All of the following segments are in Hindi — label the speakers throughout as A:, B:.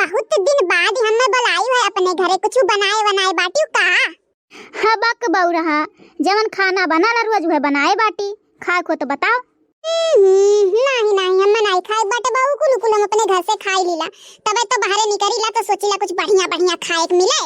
A: बहुत दिन बाद हमें बुलाई है अपने घरे, कुछ बनाए बनाए बाटी का।
B: हबक बौरहा जवन खाना बनाला रोज वह बनाए बाटी, खा को तो बताओ।
A: नहीं नहीं हम नहीं खाए बाटे बाबू, कुल कुल हम अपने घर से खाई लीला, तबे तो बाहर निकलीला तो सोचीला कुछ बढ़िया बढ़िया खाए के मिले।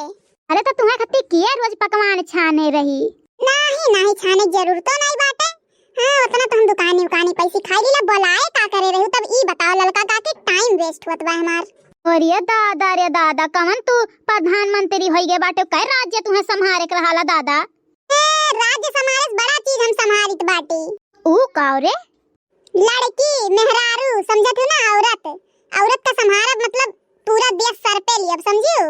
B: अरे तो तुम्हें खत्ती किए रोज पकवान छाने रही?
A: नहीं नहीं छाने जरूर तो नहीं बाटे। हां उतना तो हम दुकानी पैसे खाई लीला, बुलाए का करे रही तब ई बताओ ललका का के टाइम वेस्ट होत बा हमार।
B: और ये दादा रे दादा कवन तू प्रधानमंत्री होई गे बाटे, कई राज्य तुम्हें संभारे के रहाला दादा?
A: राज्य संभाले बड़ा चीज हम संभालित बाटी।
B: ऊ काव रे?
A: लड़की मेहरारू समझत हो ना, औरत का संभारब मतलब पूरा देश सर पे लिया, समझियो?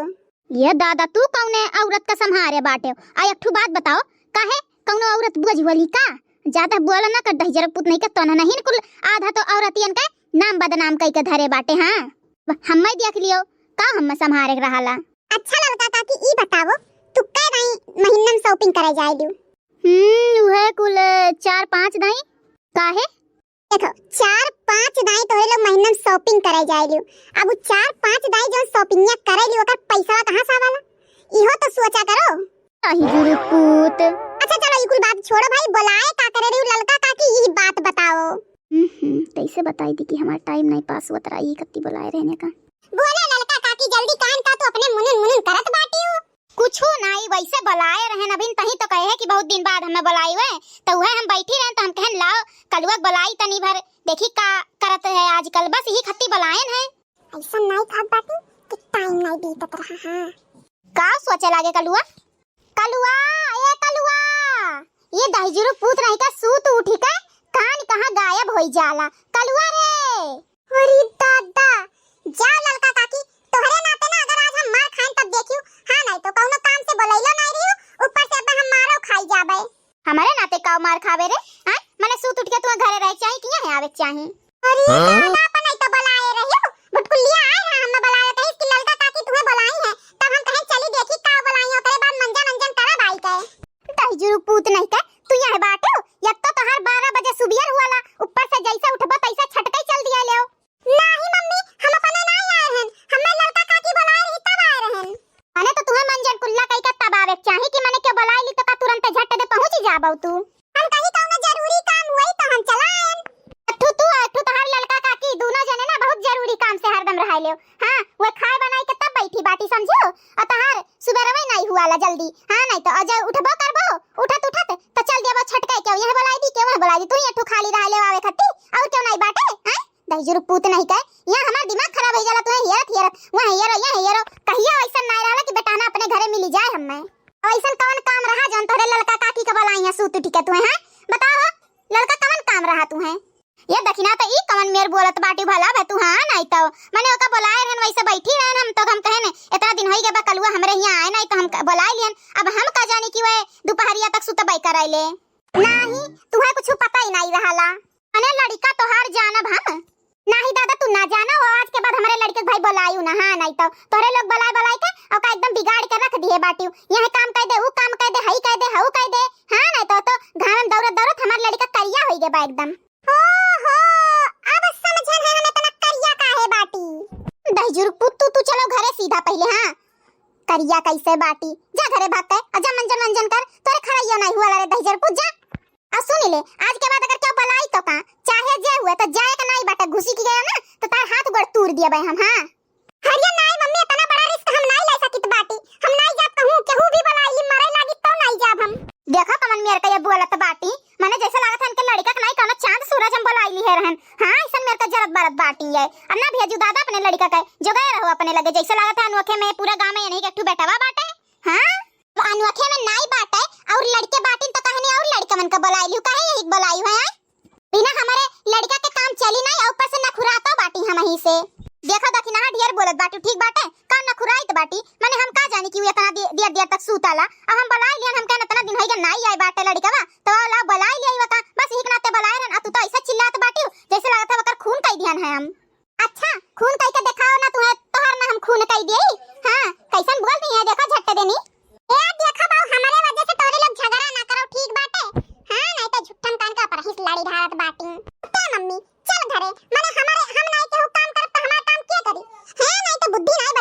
B: ये दादा तू कौने औरत का संभारे बाटे? आ एक ठू बात बताओ, काहे कौनो औरत बुझ वाली का? ज्यादा बोल ना कर दही जरा पुत नहीं के तो नहीं कुल आधा तो औरतियन के नाम बदनाम कई के धरे बाटे। हां हम्मे देख लियो का हम संभारे के रहाला।
A: अच्छा लड़का काकी ई बताओ तू कै नहीं महीना में शॉपिंग करे जाई दू?
B: उहे कुल 4-5 दाई। काहे?
A: देखो 4-5 दाई तो लोग महीना में शॉपिंग करे जाई दू, अब 4-5 दाई जो शॉपिंग करे ली ओकर पैसा कहां से आवाला, इहो तो सोचा करो।
B: अही गुरु पूत।
A: अच्छा चलो ई कुल बात छोड़ो भाई, बुलाए का करे रही लड़का काकी ई बात बताओ।
B: कैसे बताई दी कि हमारा टाइम नहीं पास होत रहा, ये कत्ती बुलाए रहने का।
A: बोले लड़का काकी जल्दी कान का तो अपने मुनन करत बाटी हो।
B: कुछ नहीं वैसे बुलाए रहन, अभी तही तो कहे है कि बहुत दिन बाद हमें बुलाई हुए तो वह हम बैठी रहे तो हम कहन लाओ कलुआ बुलाई तनी भर देखी का करत है आजकल, बस यही खत्ती बुलाएन है।
A: ऐसा नहीं खात बाटी कि टाइम नहीं बीतत रहा। हां
B: का सोचे लागे कलुआ? कलुआ ए कलुआ, ये दहजुरु पूत नहीं का सूत उठी का कान कहां गायब होई जाला? कलुआ रे!
A: अरे दादा जाओ लड़का काकी, तोहरे नाते ना अगर आज हम मार खाएं तब देखियो। हां नहीं तो कौनो काम से बोलैलो नहीं रहियो, ऊपर से अब हम मारो खाई जाबे।
B: हमारे नाते का मार खावे रे? हां माने सूत उठ के तू घरे रह चाहि कि यहां आवे चाहि?
A: अरे दादा अपन नहीं तो बुलाए रहियो, भटकुलिया आए हैं हम बुलाए थे इसकी लड़का काकी तुम्हें बुलाई है, तब हम कहें चली देखी का बुलाई हो, करे बाद मंजन करब आई के।
B: दहजुरु पूत नहीं का तू यहां बाटो, या तो तोहार 12 बजे सुबियर हुआला, ऊपर से जैसा उठबा तैसा छटके चल दिया ले।
A: नहीं मम्मी हम अपने नहीं आए हैं, हमें लड़का काकी बुलाए रही तब आए रहन।
B: माने तो तुम्हें मंजन कुल्ला कई का तब आवे चाहि कि माने के बुलाई ली तो का तुरंत झट दे पहुंच जाबौ तू?
A: हम कहीं कौनो जरूरी काम हुई तो हम चला आएन।
B: अठू तोहार लड़का काकी दोनों जने ना बहुत जरूरी काम से हरदम रहा ले। हां वो खाए बनाई के तब बैठी बाटी समझो, और तोहार सुबेरवे नहीं हुआला जल्दी। हां नहीं तो अजय उठबो करबो उठत तो चल देबो छटके के यहां बुलाई दी के वहां बुलाई दी, तू अठू खाली रह ले आवे खत्ती और क्यों नहीं बाटे? हां दहजुरु पूत नहीं का यहां हमार दिमाग खराब हो जाला, तू हेरत वहां हेरो कहिया ऐसा नहीं रहला कि बेटा ना अपने घरे मिली जाए हम्मे। ऐसा कौन काम रहा जौन तोरे लड़का काकी के बुलाई है सूत उठ के तू? हां बताओ लड़का कौन काम रहा तू है? ये दखिना तो ई कवन मेर बोलत बाटी भला बे तू? हां नहीं तो माने ओका बुलाए रहन वैसे बैठी रहन, हम तो हम कहे ने इतना दिन होई गबा कलुआ हमरे यहां आए नहीं तो हम बुलाए लियन, अब हम का जानी कि वे दोपहरिया तक सुतबई कराइले। नहीं तुहे कुछ पता ही नहीं रहला, माने लड़का तोहार जानब हम नहीं दादा तू ना जाना, वो आज के बाद हमारे लड़के भाई बुलायू ना। हां नहीं तो तोरे लोग बुलाए के और का एकदम बिगाड़ के रख दिए बाटी, यहां काम कर दे वो काम कर दे हई कर दे हऊ कर दे। हां नहीं तो घाम दौड़त हमार लड़का करिया होई गे बा एकदम।
A: ओहो अब समझल है हमें तना करिया काहे बाटी।
B: दहजुरु पुत तू चलो घरे सीधा पहले। हां करिया कैसे बाटी, जा घरे भाग के अजा मंजन कर, तोरे खड़ाइयो नहीं हुआ रे दहजुरु पुत जा। आ सुन ले आज के बाद अगर क्या बुलाई तो का चाहे जे हुए तो जाए का नहीं बाटा, घुसी की गया ना तो तार हाथ गोड़ तोड़ दिया भाई हम। हां
A: हरिया नहीं मम्मी इतना बड़ा रिस्क हम नहीं ले सकित बाटी, हम नहीं जात कहूं केहू भी बुलाई ली मरे लागी तो नहीं जाब हम।
B: देखा कमन मेरे का ये बोलत बाटी, माने जैसे लागत है इनके लड़का का नहीं कोनो चांद सूरज हम बुलाई ली है रहन। हां ऐसा मेरे का जरत बरत बाटी है, अन्ना भेजू दादा अपने लड़का का जो गए रहो अपने लगे जैसे लागत है अनोखे में पूरा गांव में नहीं के एकठू बेटावा बाटे। हां अनोखे में नहीं बाटे और लड़के बाटी तो कहनी और लड़का मन का बुलाई लियो, काहे यही बुलाई है? बिना हमारे लड़का के काम चली नहीं और ऊपर से नखुराता बाटी हम ही से। देखो दखिना ढेर बोलत बाटी, ठीक बाटे का नखुराइत बाटी, माने हम का जानी कि इतना देर तक सूताला, अब हम बुलाई लियन हम कहना इतना दिन होई गे नहीं आई बाटे लड़कावा तो ला बुलाई लिया का बस एक नाते बुलाए रहन, तू तो ऐसा चिल्लात बाटी जैसे लागत है ओकर खून कई ध्यान है हम। अच्छा खून कई के दिखाओ ना तू तोहर ना हम खून कई देई। हां कैसन बोल दी है देखो झट्टे देनी
A: ए देखा बाऊ हमारे वजह से तोरे लोग झगड़ा ना करो ठीक बाटे। हां नहीं तो झुट्ठन कान का पर हिस लड़ी धारत बाटी। ते मम्मी चल घरे, माने हमारे हम नहीं के काम करत तो हमार काम के करी? हां नहीं तो बुद्धि नहीं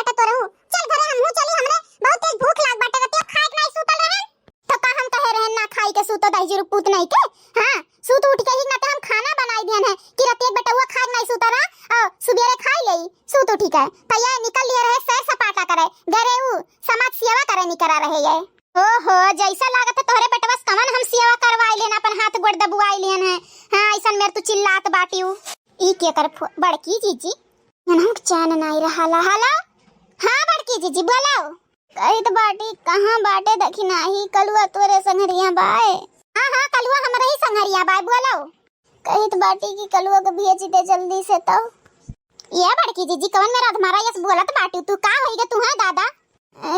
B: उठी के तैया निकल लिए रहे सैर सपाटा करे गरे उ समाज सेवा करे नहीं करा रहे ये। ओहो जैसा लागत है तोहरे बेटवा कमन हम सेवा करवाई लेन अपन हाथ गोड़ दबुआई लेन है। हां ऐसन मेर तू चिल्लात बाटियो ई के कर बड़की जीजी हम चैन नहीं रहाला हाला। हां बड़की जीजी बोलो कहित बाटी कहां बाटे देखी नाही कलुआ तोरे संगरिया बाए। हां कलुआ हमरे ही संगरिया बाए बोलो कहित बाटी की कलुआ को भेज दे जल्दी से तो। ये बड़की जीजी कवन मेरा तुम्हारा यस बोलत बाटी तू का होई गे तू है दादा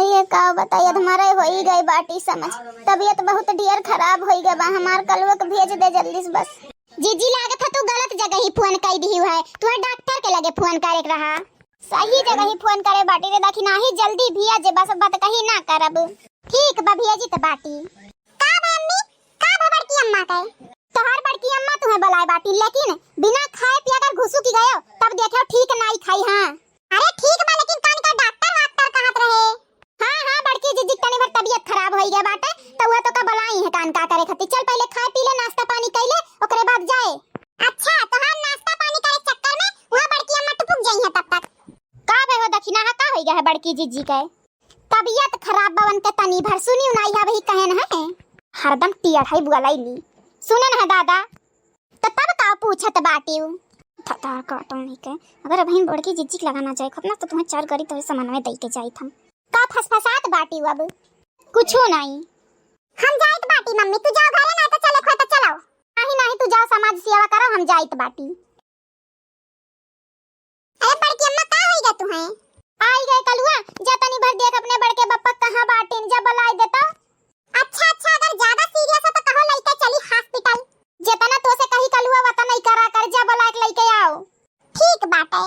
B: ये का बताइए तुम्हारे होई गई बाटी समझ तबीयत बहुत ढेर खराब होई गई बा हमार कलुआ को भेज दे जल्दी से बस। जीजी लागत है तू गलत जगह ही फोन कर दी है तू डॉक्टर के लगे फोन करे रहा सही जगह ही फोन करे बाटी रे देखी नाही जल्दी भिया जे बस बात कहीं ना करब ठीक बा भिया जी त बाटी का बा अम्मी का बा बड़की अम्मा के तोहर बड़की अम्मा तुम्हें बुलाए बाटी लेकिन बिना खाए पिया कर घुसू की गयो तब देखो ठीक नहीं खाई। हां अरे ठीक बा लेकिन कान का डॉक्टर कहत रहे। हां बड़की जीजी तनी भर तबीयत खराब होई गया बाटे तो वो तो का बुलाई है कान का करे खातिर चल पहले खा पी ले नाश्ता पानी कर ले ओकरे बाद जाए। अच्छा तो हम नाश्ता पानी करे चक्कर में वहां बड़की अम्मा टुपुक जाई है तब तक का बे हो दक्षिणा का होई गया है बड़की जीजी के तबीयत खराब बवन के तनी भर सुनी उनाई हा वही कहन है हरदम टियढ़ाई बुलाई ली सुनन है दादा तो तब का पूछत बाटी थतार काटो नहीं के अगर बहन बड़की जीजी के लगाना जाए खतना तो तुम्हें चार गरी तो सामान में दई के जाई थम का फसफसात बाटी अब कुछो नहीं हम जाइत बाटी मम्मी तू जाओ घरे ना तो चले खो तो चलाओ नहीं तू जाओ समाज सेवा करो हम जाइत बाटी। अरे बड़की अम्मा का होई गे तू है आई गए कलुआ जतनी भर देख अपने बड़के बप्पा कहां बाटीन जब बुलाई देता। अच्छा अगर ज्यादा सीरियस है तो कहो लेके चली हॉस्पिटल जितना तो से कही कलुआ वता नहीं करा कर जब बुला के लेके आओ ठीक बात है।